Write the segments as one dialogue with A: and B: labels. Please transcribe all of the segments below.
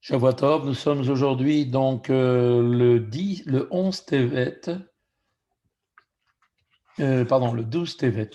A: Shavua Tov, nous sommes aujourd'hui donc le 11 Tevet, le 12 Tevet.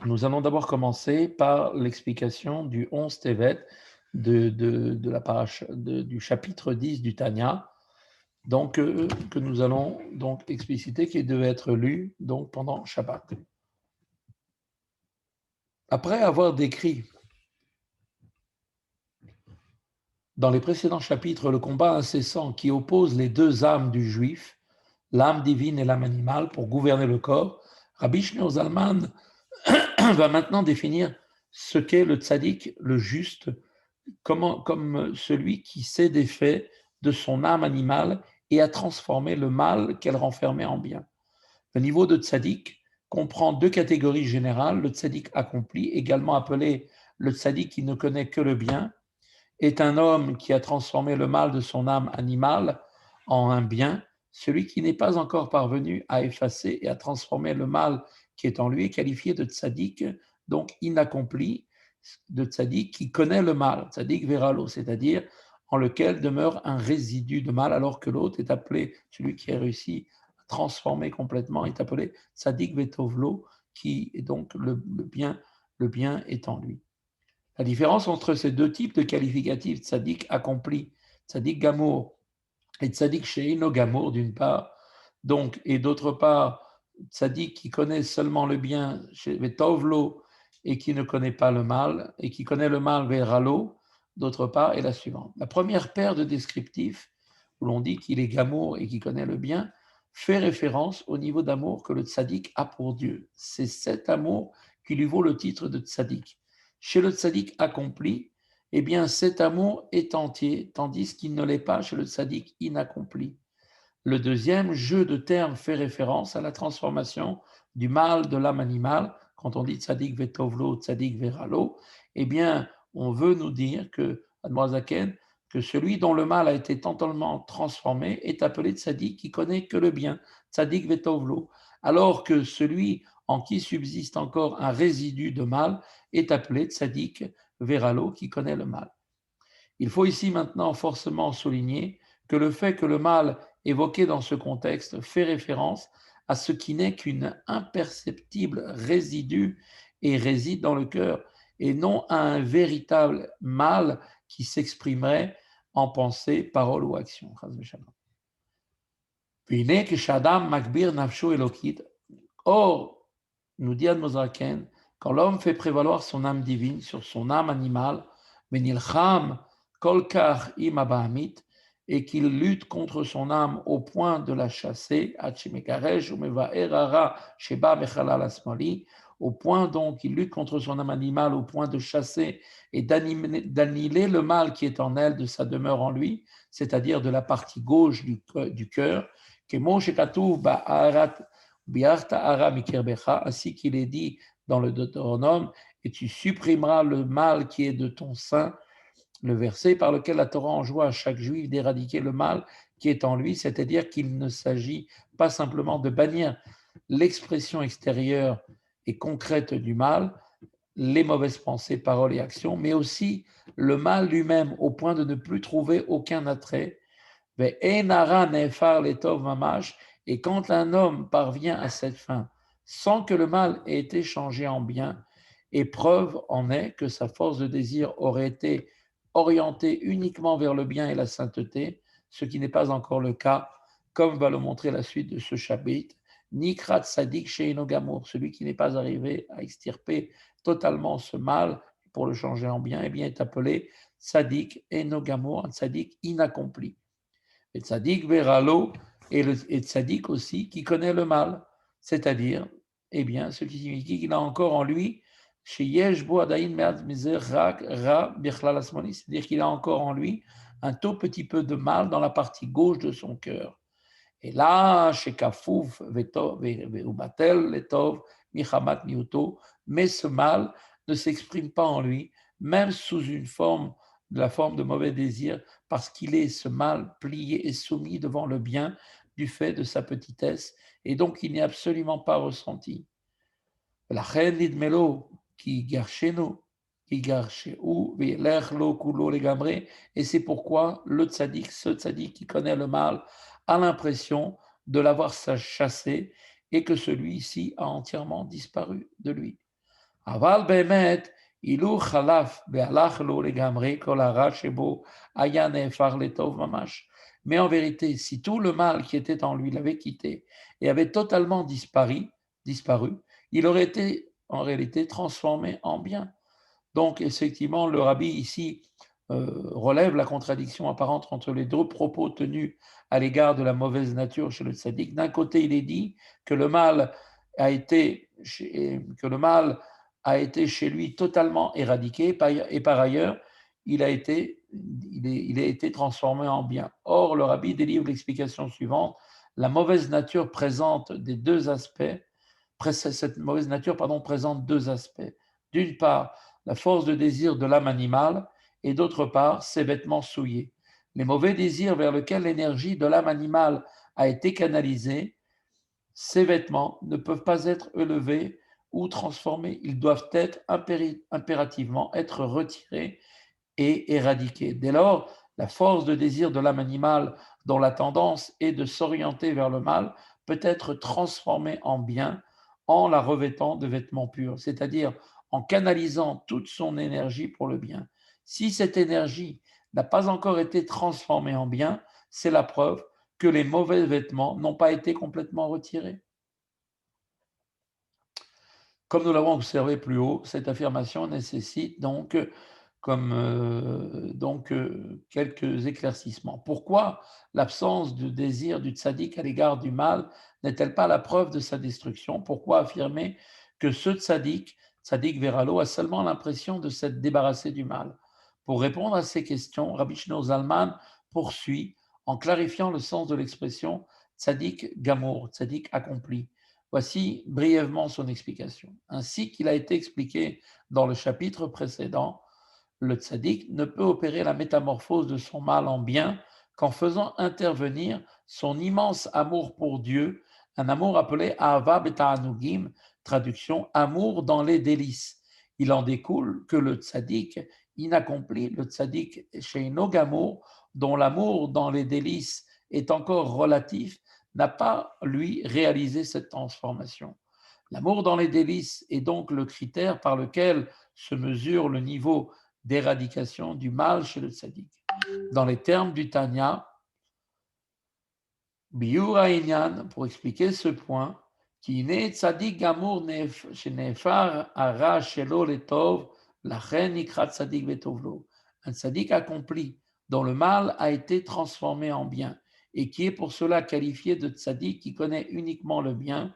A: Nous allons d'abord commencer par l'explication du 11 Tevet de la du chapitre 10 du Tanya, donc, que nous allons donc expliciter, qui devait être lu donc pendant Shabbat. Après avoir décrit dans les précédents chapitres le combat incessant qui oppose les deux âmes du juif, l'âme divine et l'âme animale, pour gouverner le corps, Rabbi Shneur Zalman va maintenant définir ce qu'est le tzaddik, le juste, comme celui qui s'est défait de son âme animale et a transformé le mal qu'elle renfermait en bien. Le niveau de tzaddik comprend deux catégories générales. Le tzaddik accompli, également appelé le tzaddik qui ne connaît que le bien, est un homme qui a transformé le mal de son âme animale en un bien. Celui qui n'est pas encore parvenu à effacer et à transformer le mal qui est en lui est qualifié de tzaddik, donc inaccompli, de tzaddik qui connaît le mal, tzaddik veralo, c'est-à-dire en lequel demeure un résidu de mal, alors que l'autre est appelé, celui qui a réussi à transformer complètement, est appelé tzaddik vetovlo, qui est donc le bien est en lui. La différence entre ces deux types de qualificatifs, tzaddik accompli, tzaddik gamour, et tzaddik sheino gamour d'une part, donc, et d'autre part, tzaddik qui connaît seulement le bien, vetovlo, et qui ne connaît pas le mal, et qui connaît le mal, veralo, d'autre part, est la suivante. La première paire de descriptifs, où l'on dit qu'il est gamour et qu'il connaît le bien, fait référence au niveau d'amour que le tzaddik a pour Dieu. C'est cet amour qui lui vaut le titre de tzaddik. Chez le tzaddik accompli, eh bien, cet amour est entier, tandis qu'il ne l'est pas chez le tzaddik inaccompli. Le deuxième jeu de termes fait référence à la transformation du mal de l'âme animale. Quand on dit tzaddik vetovlo, tzaddik veralo, eh bien, on veut nous dire que, Admoazaken, que celui dont le mal a été totalement transformé est appelé tzaddik qui connaît que le bien, tzaddik vetovlo, alors que celui en qui subsiste encore un résidu de mal est appelé tzaddik veralo qui connaît le mal. Il faut ici maintenant forcément souligner que le fait que le mal évoqué dans ce contexte fait référence à ce qui n'est qu'une imperceptible résidu et réside dans le cœur, et non à un véritable mal qui s'exprimerait en pensée, parole ou action. Or, nous dit Admozaken, quand l'homme fait prévaloir son âme divine sur son âme animale, Benilcham kolkar imabahamit, et qu'il lutte contre son âme au point de la chasser, au point donc il lutte contre son âme animale au point de chasser et d'annihiler le mal qui est en elle de sa demeure en lui, c'est-à-dire de la partie gauche du cœur, ainsi qu'il est dit dans le Deutéronome, et tu supprimeras le mal qui est de ton sein, le verset par lequel la Torah enjoint à chaque juif d'éradiquer le mal qui est en lui, c'est-à-dire qu'il ne s'agit pas simplement de bannir l'expression extérieure et concrète du mal, les mauvaises pensées, paroles et actions, mais aussi le mal lui-même, au point de ne plus trouver aucun attrait. Et quand un homme parvient à cette fin, sans que le mal ait été changé en bien, et preuve en est que sa force de désir aurait été orientée uniquement vers le bien et la sainteté, ce qui n'est pas encore le cas, comme va le montrer la suite de ce chapitre. Nikrat Sadik Sheino Gamour, celui qui n'est pas arrivé à extirper totalement ce mal pour le changer en bien, eh bien est appelé Sadik Eno Gamour, un Sadik inaccompli. Et tzaddik veralo et le tzaddik aussi qui connaît le mal, c'est-à-dire, eh bien, ce qui signifie qu'il a encore en lui, c'est-à-dire qu'il a encore en lui un tout petit peu de mal dans la partie gauche de son cœur. Et là, chez Kafouf, Veubatel, Letov, Michamat Miuto, mais ce mal ne s'exprime pas en lui, même sous la forme de mauvais désir, parce qu'il est ce mal plié et soumis devant le bien du fait de sa petitesse, et donc il n'est absolument pas ressenti. La reine d'Idmelo, qui gershenu, et c'est pourquoi le tzaddik, ce tzaddik qui connaît le mal, a l'impression de l'avoir chassé et que celui-ci a entièrement disparu de lui. Aval be'emet, ilou chalaf be'alach lo legamre kol hara shebo aya nehefar letov mamash. Mais en vérité, si tout le mal qui était en lui l'avait quitté et avait totalement disparu, il aurait été en réalité transformé en bien. Donc, effectivement, le rabbi ici relève la contradiction apparente entre les deux propos tenus à l'égard de la mauvaise nature chez le tzaddik. D'un côté, il est dit que le mal a été chez lui totalement éradiqué, et par ailleurs, il a été transformé en bien. Or, le rabbi délivre l'explication suivante. La mauvaise nature présente deux aspects. Cette mauvaise nature, présente deux aspects. D'une part, la force de désir de l'âme animale, et d'autre part, ses vêtements souillés. Les mauvais désirs vers lesquels l'énergie de l'âme animale a été canalisée, ces vêtements ne peuvent pas être élevés ou transformés. Ils doivent être impérativement être retirés et éradiqués. Dès lors, la force de désir de l'âme animale, dont la tendance est de s'orienter vers le mal, peut être transformée en bien en la revêtant de vêtements purs, c'est-à-dire en canalisant toute son énergie pour le bien. Si cette énergie n'a pas encore été transformée en bien, c'est la preuve que les mauvais vêtements n'ont pas été complètement retirés. Comme nous l'avons observé plus haut, cette affirmation nécessite donc quelques éclaircissements. Pourquoi l'absence de désir du tzaddik à l'égard du mal n'est-elle pas la preuve de sa destruction? Pourquoi affirmer que ce tzaddik Veralo, a seulement l'impression de s'être débarrassé du mal? Pour répondre à ces questions, Rabbi Shneor Zalman poursuit en clarifiant le sens de l'expression tzaddik gamour, tzaddik accompli. Voici brièvement son explication. Ainsi qu'il a été expliqué dans le chapitre précédent, le tzaddik ne peut opérer la métamorphose de son mal en bien qu'en faisant intervenir son immense amour pour Dieu, un amour appelé Ahava Beta'anugim, traduction amour dans les délices. Il en découle que le tzaddik inaccompli, le tzaddik sheino gamour, dont l'amour dans les délices est encore relatif, n'a pas, lui, réalisé cette transformation. L'amour dans les délices est donc le critère par lequel se mesure le niveau d'éradication du mal chez le tzaddik. Dans les termes du Tanya, Biur Inyan, pour expliquer ce point, qui ne tzaddik gamour shenefar ara shelo letov, lachen ikra tzaddik betovlo. Un tzaddik accompli dont le mal a été transformé en bien et qui est pour cela qualifié de tzaddik qui connaît uniquement le bien,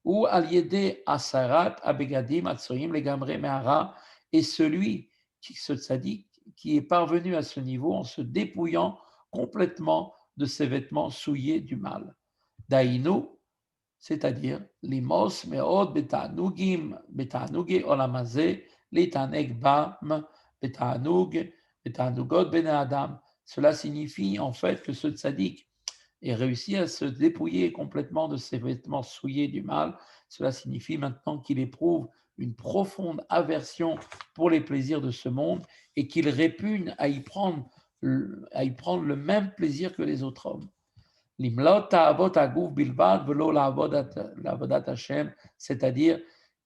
A: ou al-yede asarat abegadim atsoim legamre mehara, et celui ce tzaddik qui est parvenu à ce niveau en se dépouillant complètement de ses vêtements souillés du mal. Dainu, c'est-à-dire limos meod betanugim betanuge olamazé litaneg bam betanugot bene adam. Cela signifie en fait que ce tzaddik ait réussi à se dépouiller complètement de ses vêtements souillés du mal. Cela signifie maintenant qu'il éprouve une profonde aversion pour les plaisirs de ce monde et qu'il répugne à y prendre le même plaisir que les autres hommes. C'est-à-dire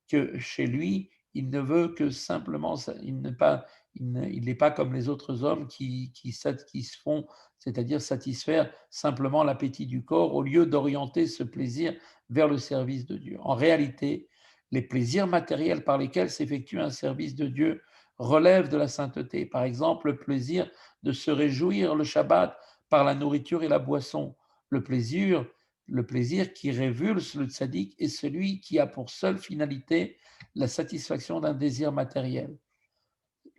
A: que chez lui, il ne veut que simplement, il n'est pas comme les autres hommes qui se font, c'est-à-dire satisfaire simplement l'appétit du corps au lieu d'orienter ce plaisir vers le service de Dieu. En réalité, les plaisirs matériels par lesquels s'effectue un service de Dieu relèvent de la sainteté. Par exemple, le plaisir de se réjouir le Shabbat par la nourriture et la boisson. Le plaisir qui révulse le tzaddik est celui qui a pour seule finalité la satisfaction d'un désir matériel.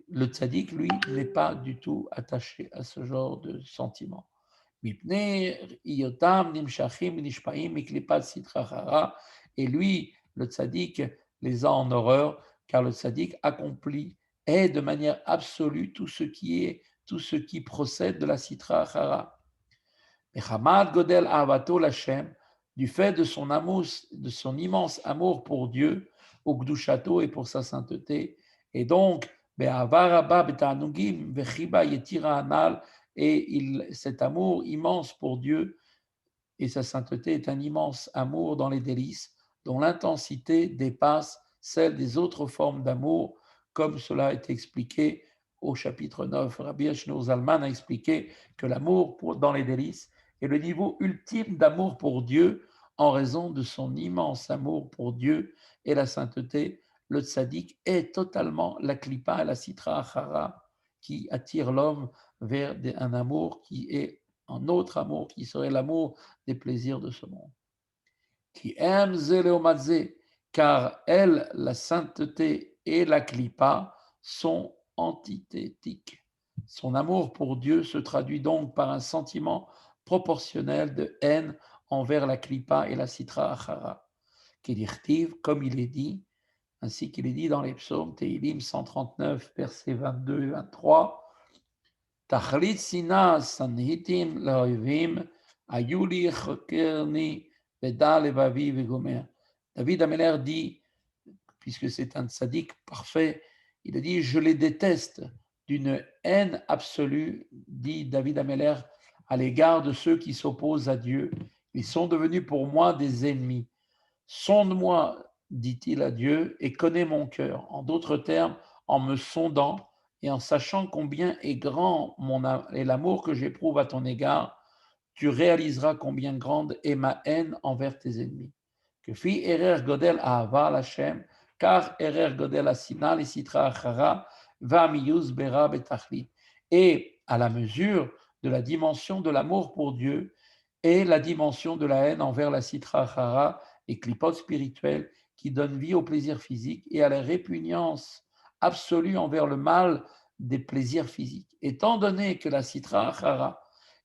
A: Le tzaddik, lui, n'est pas du tout attaché à ce genre de sentiment. Et lui, le tzaddik, les a en horreur, car le tzaddik accomplit, est de manière absolue tout ce qui procède de la sitra achara. Godel Avato Lachem, du fait de son amour, de son immense amour pour Dieu, au Gdushato et pour sa sainteté, et donc Et cet amour immense pour Dieu et sa sainteté est un immense amour dans les délices, dont l'intensité dépasse celle des autres formes d'amour, comme cela est expliqué au chapitre 9. Rabbi Ashnour Zalman a expliqué que l'amour dans les délices est le niveau ultime d'amour pour Dieu en raison de son immense amour pour Dieu et la sainteté. Le tzaddik est totalement la klipa et la sitra achara qui attire l'homme vers un amour qui est un autre amour, qui serait l'amour des plaisirs de ce monde. Qui aime zéléomadze, car elle, la sainteté et la klipa sont antithétiques. Son amour pour Dieu se traduit donc par un sentiment proportionnel de haine envers la klipa et la sitra achara. Qui comme il est dit, ainsi qu'il est dit dans les psaumes, Tehillim 139, versets 22 et 23, תכלית שנאה שנאתים לאויבים, היו לי חוקרני ודע לבבי וגומר. David Ameller dit, puisque c'est un tzaddik parfait, il a dit, je les déteste d'une haine absolue, dit David Ameller, à l'égard de ceux qui s'opposent à Dieu. Ils sont devenus pour moi des ennemis. Sonde-moi, dit-il à Dieu, et connais mon cœur. En d'autres termes, en me sondant et en sachant combien est grand est l'amour que j'éprouve à ton égard, tu réaliseras combien grande est ma haine envers tes ennemis. Que fit erer godel ahava l'Hashem, car erer godel asina les sitra achara, va miyuz bera betachlit. Et à la mesure de la dimension de l'amour pour Dieu et la dimension de la haine envers la sitra achara, et clipotes spirituelles qui donnent vie au plaisir physique et à la répugnance absolue envers le mal des plaisirs physiques. Étant donné que la sitra achara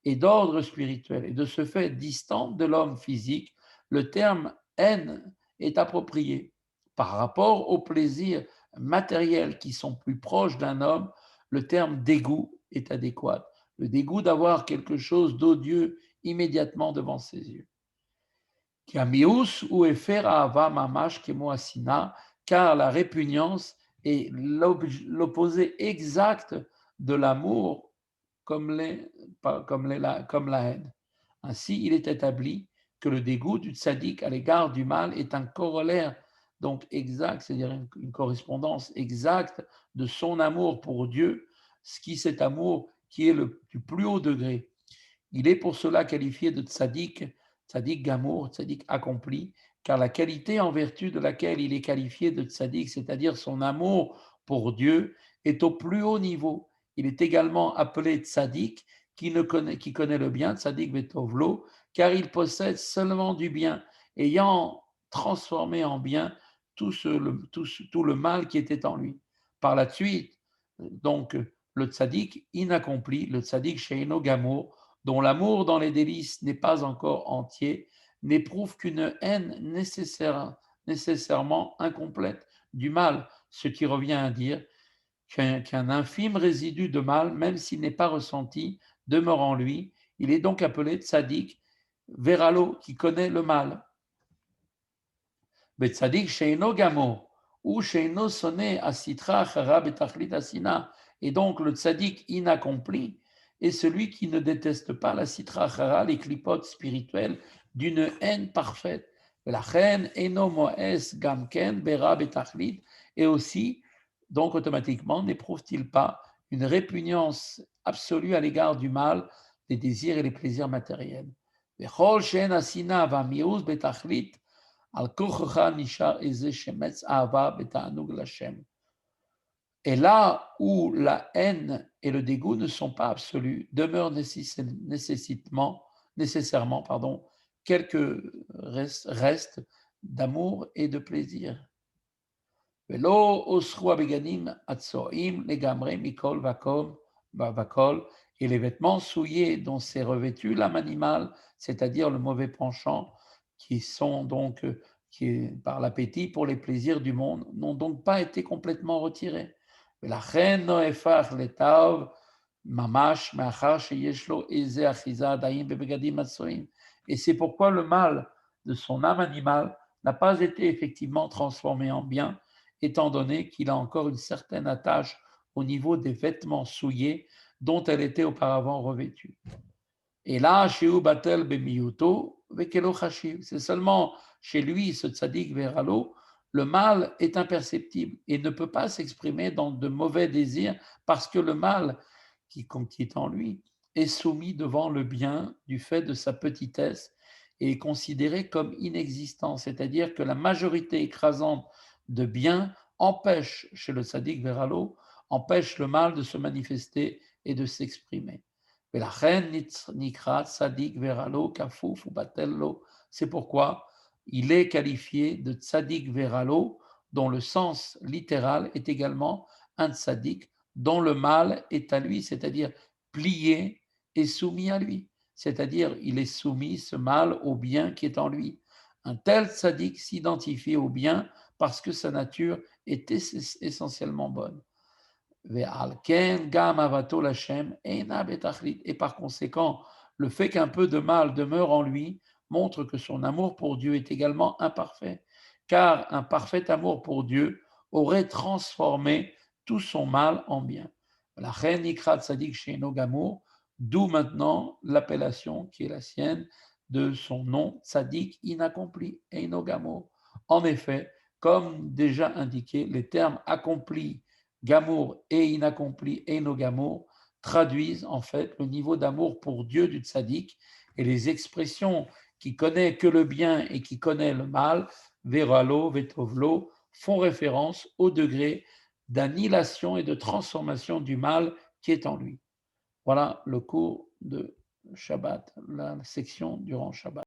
A: est d'ordre spirituel et de ce fait distante de l'homme physique, le terme haine est approprié. Par rapport aux plaisirs matériels qui sont plus proches d'un homme, le terme dégoût est adéquat. Le dégoût d'avoir quelque chose d'odieux immédiatement devant ses yeux. ou efer ahava mamash kemo asina, car la répugnance est l'opposé exact de l'amour comme la haine. Ainsi, il est établi que le dégoût du tzaddik à l'égard du mal est un corollaire donc exact, c'est-à-dire une correspondance exacte de son amour pour Dieu, cet amour qui est du plus haut degré. Il est pour cela qualifié de tzaddik, tzaddik gamour, tzaddik accompli, car la qualité en vertu de laquelle il est qualifié de tzaddik, c'est-à-dire son amour pour Dieu, est au plus haut niveau. Il est également appelé tzaddik, qui connaît le bien, tzaddik vetovlo, car il possède seulement du bien, ayant transformé en bien tout le mal qui était en lui. Par la suite, donc, le tzaddik inaccompli, le tzaddik sheino gamour, dont l'amour dans les délices n'est pas encore entier, n'éprouve qu'une haine nécessairement incomplète du mal, ce qui revient à dire qu'un infime résidu de mal, même s'il n'est pas ressenti, demeure en lui. Il est donc appelé tzaddik, veralo, qui connaît le mal. Tzaddik sheino gamo, ou sheino sonné asitra chara betachlit asina, et donc le tzaddik inaccompli est celui qui ne déteste pas la sitra chara, les clipotes spirituelles, d'une haine parfaite. La reine eno moes gamken bera betachlit, et aussi, donc automatiquement, n'éprouve-t-il pas une répugnance absolue à l'égard du mal, des désirs et des plaisirs matériels. Bechol shen asina va mius betachlit, et là où la haine et le dégoût ne sont pas absolus, demeurent nécessairement quelques restes d'amour et de plaisir. Et les vêtements souillés dont s'est revêtu l'âme animale, c'est-à-dire le mauvais penchant, qui sont donc par l'appétit pour les plaisirs du monde, n'ont donc pas été complètement retirés. La reine noefach letav mamash meachar sheyeshlo eze achiza daim bebegadim atsoim. Et c'est pourquoi le mal de son âme animale n'a pas été effectivement transformé en bien, étant donné qu'il a encore une certaine attache au niveau des vêtements souillés dont elle était auparavant revêtue. Et là, chez Batel Bemiyuto, Vekelo Chashiv, c'est seulement chez lui, ce tzaddik Veralo, le mal est imperceptible et ne peut pas s'exprimer dans de mauvais désirs parce que le mal qui est en lui est soumis devant le bien du fait de sa petitesse et est considéré comme inexistant, c'est-à-dire que la majorité écrasante de bien empêche, chez le tzaddik Veralo, empêche le mal de se manifester et de s'exprimer. C'est pourquoi il est qualifié de tzaddik veralo, dont le sens littéral est également un tzaddik dont le mal est à lui, c'est-à-dire plié et soumis à lui. C'est-à-dire, il est soumis, ce mal, au bien qui est en lui. Un tel tzaddik s'identifie au bien parce que sa nature est essentiellement bonne. Et par conséquent, le fait qu'un peu de mal demeure en lui montre que son amour pour Dieu est également imparfait, car un parfait amour pour Dieu aurait transformé tout son mal en bien. La reine Ikrat Sadik Sheino Gamour, d'où maintenant l'appellation qui est la sienne de son nom, Sadik inaccompli, Eino Gamour. En effet, comme déjà indiqué, les termes accomplis Gamour et inaccompli, Eino Gamour, traduisent en fait le niveau d'amour pour Dieu du tzaddik et les expressions qui connaît que le bien et qui connaît le mal, Veralo, Vetovlo, font référence au degré d'annihilation et de transformation du mal qui est en lui. Voilà le cours de Shabbat, la section durant Shabbat.